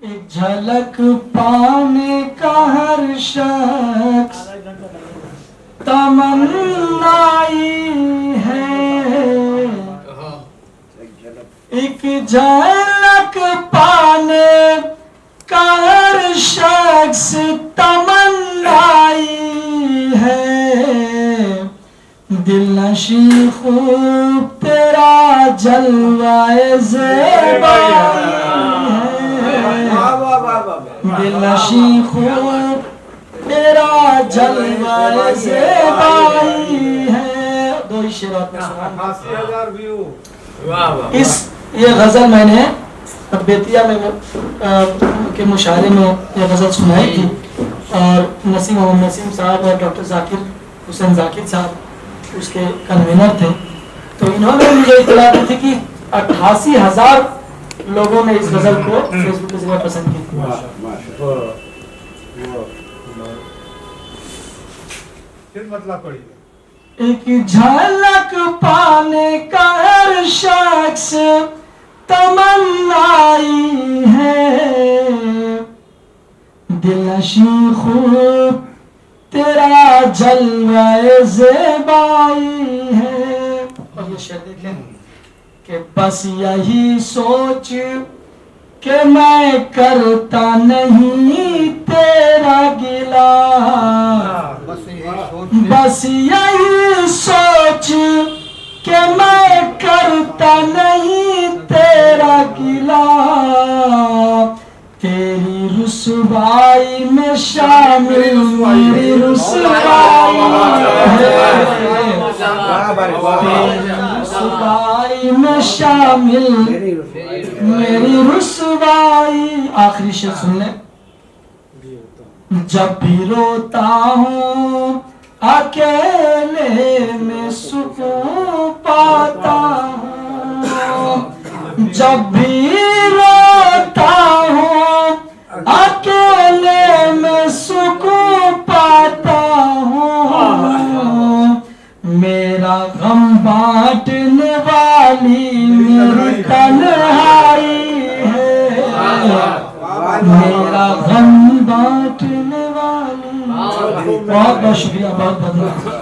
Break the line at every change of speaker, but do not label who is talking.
एक झलक पाने का हर शख्स तमन्नाई है, एक झलक पाने का हर शख्स तमन्नाई है। दिल नशी खूब तेरा जलवाए ज़ेबाई है, दिल नशी खूब तेरा जलवाए ज़ेबाई है। दो ही शेर आपने सुना। इस ये गजल मैंने बेतिया में के मुशायरे में ये गजल सुनाई थी और मोहम्मद नसीम साहब और डॉक्टर जाकिर हुसैन जाकिर साहब उसके कन्वीनर थे। तो इन्होंने मुझे इत्तला दी थी कि 88,000 लोगों ने इस गजल को फेसबुक के जरिए पसंद की। एक झलक पाने का हर शख्स तमन्नाई है, दिल नशी खूब तेरा जलवाए ज़ेबाई है। और ये शेर देखें कि बस यही सोच कि मैं करता नहीं तेरा गिला, बस यही सोच कि मैं करता नहीं तेरा गिला, तेरी रुसवाई में शामिल मेरी रुसवाई है, तेरी रुसवाई में शामिल मेरी रुसवाई। आखिरी शेर सुन ले। जब भी रोता हूँ अकेले में सुकून पाता हूँ, जब भी रोता हूँ अकेले में सुकून पाता हूँ, मेरा गम बांटने वाली मेरी तन्हाई है, मेरा गम बांटने वाली। बहुत बहुत शुक्रिया, बहुत बहुत।